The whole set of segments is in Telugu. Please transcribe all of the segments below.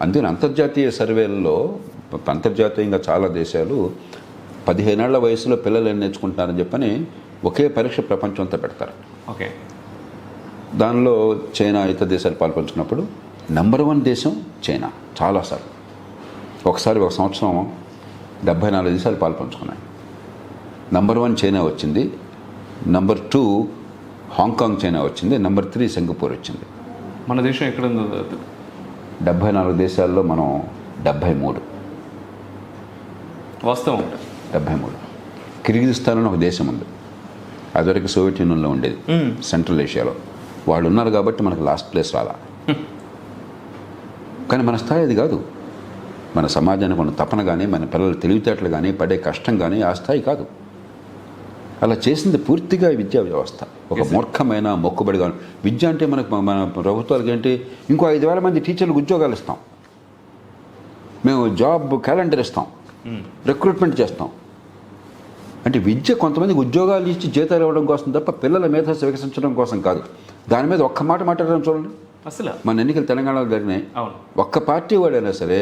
అందుకని అంతర్జాతీయ సర్వేల్లో అంతర్జాతీయంగా చాలా దేశాలు 15 ఏళ్ల వయసులో పిల్లలు ఏం నేర్చుకుంటున్నారని చెప్పని ఒకే పరీక్ష ప్రపంచం అంతా పెడతారు. ఓకే. దానిలో చైనా ఇతర దేశాలు పాల్పంచుకున్నప్పుడు నెంబర్ 1 దేశం చైనా చాలాసార్లు. ఒకసారి ఒక సంవత్సరం 74 దేశాలు పాల్పంచుకున్నాయి. నెంబర్ 1 చైనా వచ్చింది, నెంబర్ 2 హాంకాంగ్ చైనా వచ్చింది, నెంబర్ 3 సింగపూర్ వచ్చింది. మన దేశం ఎక్కడ ఉందో 74 దేశాల్లో మనం 73. వాస్తవం 73. కిర్గిజిస్తాన్ అని ఒక దేశం ఉంది, అదివరకు సోవియట్ యూనియన్లో ఉండేది, సెంట్రల్ ఏషియాలో. వాళ్ళు ఉన్నారు కాబట్టి మనకు లాస్ట్ ప్లేస్ రాలా. కానీ మన స్థాయి అది కాదు. మన సమాజానికి మన తపన కానీ, మన పిల్లల తెలివితేటలు కానీ, పడే కష్టం కానీ ఆ స్థాయి కాదు. అలా చేసింది పూర్తిగా విద్యా వ్యవస్థ. ఒక మూర్ఖమైన మొక్కుబడిగా. విద్య అంటే మనకు మన ప్రభుత్వాలకి ఏంటి, ఇంకో 5,000 మంది టీచర్లకు ఉద్యోగాలు ఇస్తాం, మేము జాబ్ క్యాలెండర్ ఇస్తాం, రిక్రూట్మెంట్ చేస్తాం. అంటే విద్య కొంతమందికి ఉద్యోగాలు ఇచ్చి జీతాలు ఇవ్వడం కోసం తప్ప పిల్లల మేధస్సు వికసించడం కోసం కాదు. దాని మీద ఒక్క మాట మాట్లాడడం చూడండి. అసలు మన ఎన్నికలు తెలంగాణలో జరిగినాయి, ఒక్క పార్టీ వాడైనా సరే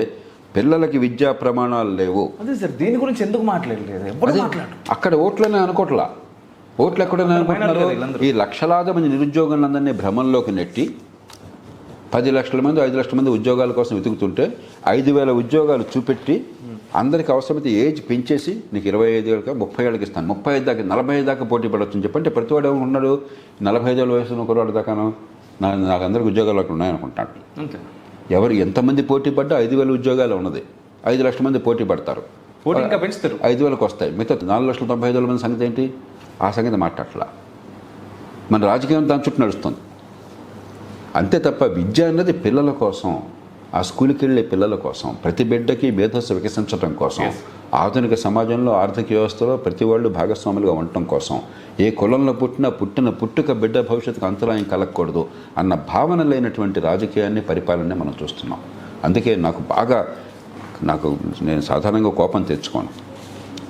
పిల్లలకి విద్యా ప్రమాణాలు లేవు. అదే సార్, దీని గురించి ఎందుకు మాట్లాడలేదు? అక్కడ ఓట్లనే అనుకోవట్లా. ఓట్లు ఎక్కడైనా అనుకుంటున్నారు. ఈ లక్షలాది మంది నిరుద్యోగులందరినీ భ్రమంలోకి నెట్టి 10 లక్షల మంది 5 లక్షల మంది ఉద్యోగాల కోసం వెతుకుతుంటే 5,000 ఉద్యోగాలు చూపెట్టి అందరికి అవసరమైతే ఏజ్ పెంచేసి నీకు 25 ఏళ్ళకి 30 ఏళ్ళకి ఇస్తాను, 35 దాకా 45 దాకా పోటీ పడవచ్చు అని చెప్పంటే ప్రతివాడు ఉన్నాడు 45 ఏళ్ళ వయసు ఒకవాడు దాకాను నాకు అందరికి ఉద్యోగాలు అక్కడ ఉన్నాయనుకుంటాడు. ఎవరు ఎంతమంది పోటీ పడ్డా 5,000 ఉద్యోగాలు ఉన్నది, 5 లక్షల మంది పోటీ పడతారు, పోటీ ఇంకా పెంచుతారు, 5,000కి వస్తాయి. మిగతా 4,95,000 మంది సంగతి ఏంటి? ఆ సంగతి మాట్లాడట్లా. మన రాజకీయం దాని చుట్టూ నడుస్తుంది అంతే తప్ప విద్య అన్నది పిల్లల కోసం, ఆ స్కూల్కి వెళ్ళే పిల్లల కోసం, ప్రతి బిడ్డకి మేధస్సు వికసించడం కోసం, ఆధునిక సమాజంలో ఆర్థిక వ్యవస్థలో ప్రతి వాళ్ళు భాగస్వాములుగా ఉండటం కోసం, ఏ కులంలో పుట్టిన పుట్టుక బిడ్డ భవిష్యత్తుకు అంతరాయం కలగకూడదు అన్న భావన లేనటువంటి రాజకీయాన్ని, పరిపాలనని మనం చూస్తున్నాం. అందుకే నేను సాధారణంగా కోపం తెచ్చుకోను,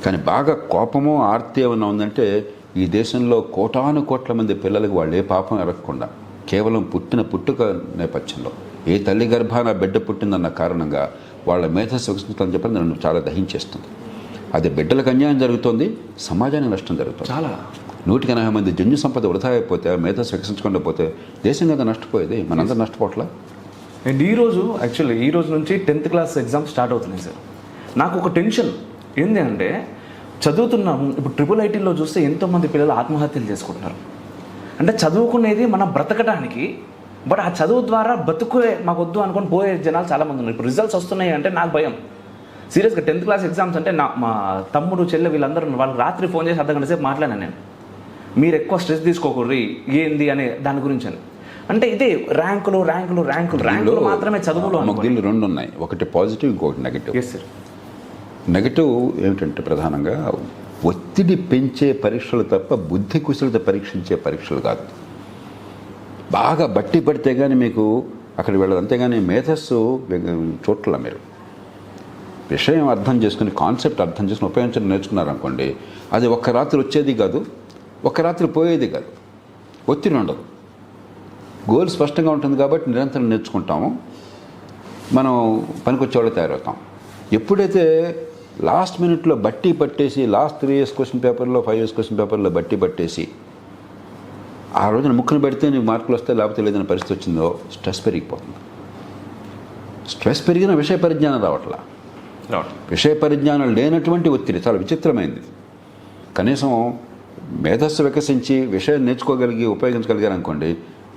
కానీ బాగా కోపమో ఆర్తి ఏమన్నా ఉందంటే ఈ దేశంలో కోటాను కోట్ల మంది పిల్లలకు వాళ్ళు ఏ పాపం ఎరగకుండా కేవలం పుట్టుక నేపథ్యంలో ఏ తల్లి గర్భాన బిడ్డ పుట్టిందన్న కారణంగా వాళ్ళ మేధస్సు వికసించాలని చెప్పి నన్ను చాలా దహించేస్తుంది. అది బిడ్డలకు అన్యాయం జరుగుతుంది, సమాజానికి నష్టం జరుగుతుంది. చాలా 180 మంది జన్యు సంపద వృధా అయిపోతే, మేధస్సు వికసించకుండా పోతే దేశం కదా నష్టపోయేది, మనందరూ నష్టపోవట్లా. అండ్ ఈ రోజు నుంచి 10th క్లాస్ ఎగ్జామ్ స్టార్ట్ అవుతున్నాయి సార్. నాకు ఒక టెన్షన్ ఏంటి అంటే, చదువుతున్నాము ఇప్పుడు IIITలో చూస్తే ఎంతోమంది పిల్లలు ఆత్మహత్యలు చేసుకుంటున్నారు. అంటే చదువుకునేది మనం బ్రతకడానికి, బట్ ఆ చదువు ద్వారా బతుకునే మాకు వద్దు అనుకొని పోయే జనాలు చాలామంది ఉన్నారు. ఇప్పుడు రిజల్ట్స్ వస్తున్నాయి అంటే నాకు భయం సీరియస్గా. 10th క్లాస్ ఎగ్జామ్స్ అంటే మా తమ్ముడు చెల్లె వీళ్ళందరూ వాళ్ళు రాత్రి ఫోన్ చేసి అర్ధగంట సేపు మాట్లాడాను నేను, మీరు ఎక్కువ స్ట్రెస్ తీసుకోకూడదు ఏంది అనే దాని గురించి అని. అంటే ఇదే ర్యాంకులు మాత్రమే చదువులో దీనిలో 2 ఉన్నాయి, ఒకటి పాజిటివ్, ఇంకొకటి నెగిటివ్. Yes sir. నెగిటివ్ ఏమిటంటే ప్రధానంగా ఒత్తిడి పెంచే పరీక్షలు తప్ప బుద్ధి కుశలత పరీక్షించే పరీక్షలు కాదు. బాగా బట్టి పడితే కానీ మీకు అక్కడికి వెళ్ళదు, అంతేగాని మేధస్సు చోట్ల మీరు విషయం అర్థం చేసుకుని, కాన్సెప్ట్ అర్థం చేసుకుని ఉపయోగించడం నేర్చుకున్నారనుకోండి, అది ఒక్క రాత్రి వచ్చేది కాదు, ఒక్క రాత్రి పోయేది కాదు, ఒత్తిడి ఉండదు, గోల్ స్పష్టంగా ఉంటుంది కాబట్టి నిరంతరం నేర్చుకుంటాము, మనం పనికొచ్చేవాళ్ళు తయారవుతాం. ఎప్పుడైతే లాస్ట్ మినిట్లో బట్టి పట్టేసి లాస్ట్ 3 years క్వశ్చన్ పేపర్లో 5 years క్వశ్చన్ పేపర్లో బట్టి పట్టేసి ఆ రోజున ముక్కును పెడితే నీకు మార్కులు వస్తే లేకపోతే లేదన్న పరిస్థితి వచ్చిందో స్ట్రెస్ పెరిగిపోతుంది. స్ట్రెస్ పెరిగిన విషయ పరిజ్ఞానం రావట్లా. విషయ పరిజ్ఞానం లేనటువంటి ఒత్తిడి చాలా విచిత్రమైంది. కనీసం మేధస్సు వికసించి విషయం నేర్చుకోగలిగి ఉపయోగించగలిగారు అనుకోండి,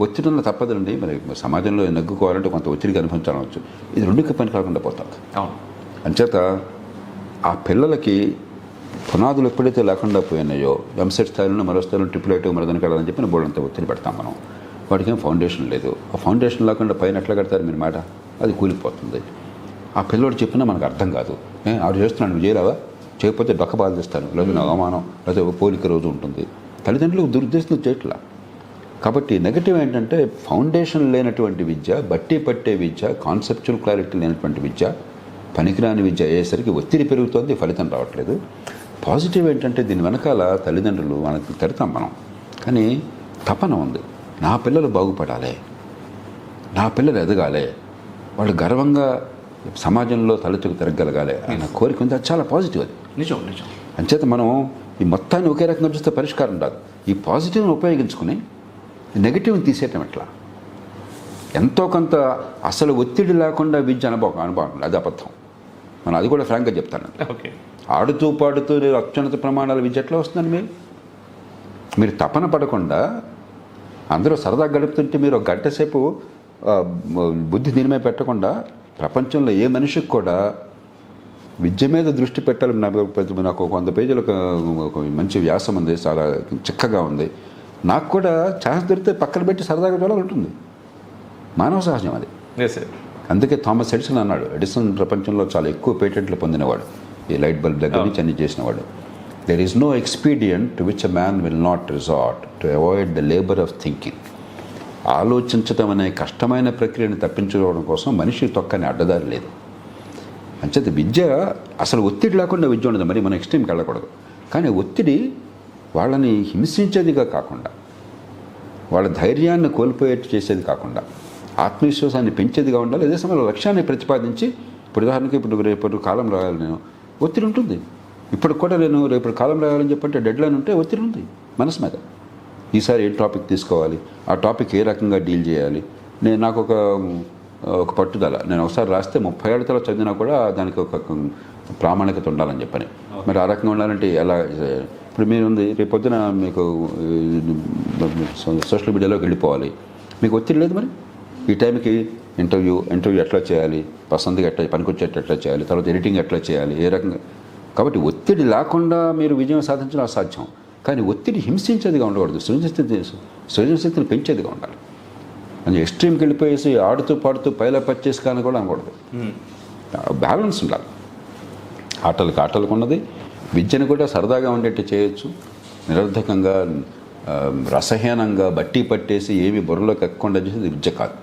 ఒత్తిడి ఉన్న తప్పదండి. మరి సమాజంలో నెగ్గుకోవాలంటే కొంత ఒత్తిడికి అనుభవించవచ్చు. ఇది 2కి పని కాకుండా పోతుంది. అంచేత ఆ పిల్లలకి పునాదులు ఎప్పుడైతే లేకుండా పోయినాయో, ఎంసెట్ స్థాయిలో మరో స్థాయిలో IIIT మరదనకాలని చెప్పి బోర్డంతా ఒత్తిడి పెడతాం మనం. వాటికి ఏం ఫౌండేషన్ లేదు. ఆ ఫౌండేషన్ లేకుండా పైన ఎట్లా కడతారు మీరు మాట, అది కూలిపోతుంది. ఆ పిల్లోడు చెప్పినా మనకు అర్థం కాదు. ఆడు చేస్తున్నాను, నువ్వు చేయరావా, చేయకపోతే డొక్క బాధ చేస్తాను, లేదా అవమానం, లేదా పోలిక రోజు ఉంటుంది. తల్లిదండ్రులకు దురుద్దేశం చేయట్లా. కాబట్టి నెగటివ్ ఏంటంటే ఫౌండేషన్ లేనటువంటి విద్య, బట్టి పట్టే విద్య, కాన్సెప్చువల్ క్లారిటీ లేనటువంటి విద్య, పనికిరాని విద్య అయ్యేసరికి ఒత్తిడి పెరుగుతోంది, ఫలితం రావట్లేదు. పాజిటివ్ ఏంటంటే దీని వెనకాల తల్లిదండ్రులు మనకు తిడతాం మనం, కానీ తపన ఉంది. నా పిల్లలు బాగుపడాలి, నా పిల్లలు ఎదగాలి, వాళ్ళు గర్వంగా సమాజంలో తలెత్తుకు తిరగలగాలి అన్న కోరిక ఉంది. అది చాలా పాజిటివ్. అది నిజం నిజం. అంచేత మనం ఈ మొత్తాన్ని ఒకే రకంగా చూస్తే పరిష్కారం రాదు. ఈ పాజిటివ్ని ఉపయోగించుకుని నెగిటివ్ని తీసేయటం ఎట్లా? ఎంతో కొంత అసలు ఒత్తిడి లేకుండా విద్య అనుభవం అది అబద్ధం. మనం అది కూడా ఫ్రాంక్గా చెప్తాను. ఓకే. ఆడుతూ పాడుతూ అత్యున్నత ప్రమాణాల విద్య ఎట్లా వస్తుందండి? మీరు తపన పడకుండా అందరూ సరదా గడుపుతుంటే మీరు ఒక గంట సేపు బుద్ధి దీని మీద పెట్టకుండా ప్రపంచంలో ఏ మనిషికి కూడా విద్య మీద దృష్టి పెట్టాలి. నాకు 100 పేజీలు ఒక మంచి వ్యాసం ఉంది, చాలా చిక్కగా ఉంది. నాకు కూడా ఛాన్స్ దొరికితే పక్కన పెట్టి సరదాగా చూడాలి ఉంటుంది. మానవ సహజం అది. అందుకే థామస్ ఎడిసన్ అన్నాడు, ఎడిసన్ ప్రపంచంలో చాలా ఎక్కువ పేటెంట్లు పొందినవాడు, ఈ లైట్ బల్బ్ దగ్గర నుంచి అన్ని చేసినవాడు. There is no expedient to which a man will not resort to avoid the labour of thinking. ఆలోచించడం అనే కష్టమైన ప్రక్రియను తప్పించుకోవడం కోసం మనిషి తొక్కని అడ్డదారి లేదు. అంచేత విద్య అసలు ఒత్తిడి లేకుండా విద్య ఉండదు. మరి మనం ఎక్స్ట్రీమ్కి వెళ్ళకూడదు. కానీ ఒత్తిడి వాళ్ళని హింసించేదిగా కాకుండా, వాళ్ళ ధైర్యాన్ని కోల్పోయేట్టు చేసేది కాకుండా, ఆత్మవిశ్వాసాన్ని పెంచేదిగా ఉండాలి. అదే సమయంలో లక్ష్యాన్ని ప్రతిపాదించి, ఇప్పుడు ఉదాహరణకి ఇప్పుడు రేపు కాలం రాయాలి, నేను ఒత్తిడి ఉంటుంది. ఇప్పుడు కూడా నేను రేపు కాలం రాయాలని చెప్పంటే డెడ్ లైన్ ఉంటే ఒత్తిడి ఉంది మనసు మీద. ఈసారి ఏ టాపిక్ తీసుకోవాలి, ఆ టాపిక్ ఏ రకంగా డీల్ చేయాలి, నాకు ఒక పట్టుదల. నేను ఒకసారి రాస్తే 30 ఏళ్ళ తర్వాత చదివినా కూడా దానికి ఒక ప్రామాణికత ఉండాలని చెప్పని. మరి ఆ రకంగా ఉండాలంటే ఎలా? ఇప్పుడు మీరు ఉంది, రేపు పొద్దున మీకు సోషల్ మీడియాలోకి వెళ్ళిపోవాలి, మీకు ఒత్తిడి లేదు. మరి ఈ టైంకి ఇంటర్వ్యూ ఎట్లా చేయాలి, పసందుగా ఎట్లా పనికొచ్చేట్టు ఎట్లా చేయాలి, తర్వాత ఎడిటింగ్ ఎట్లా చేయాలి, ఏ రకంగా. కాబట్టి ఒత్తిడి లేకుండా మీరు విజయం సాధించడం అసాధ్యం. కానీ ఒత్తిడి హింసించేదిగా ఉండకూడదు, సృజనశక్తిని పెంచేదిగా ఉండాలి. అని ఎక్స్ట్రీమ్కి వెళ్ళిపోయేసి ఆడుతూ పాడుతూ పైలా పర్చేసి కానీ కూడా అనకూడదు. బ్యాలెన్స్ ఉండాలి. ఆటలకు ఉన్నది, విద్యను కూడా సరదాగా ఉండేట్టు చేయొచ్చు. నిరర్ధకంగా రసహీనంగా బట్టి పట్టేసి ఏమి బుర్రలోకి ఎక్కకుండా చేసేది విద్య కాదు.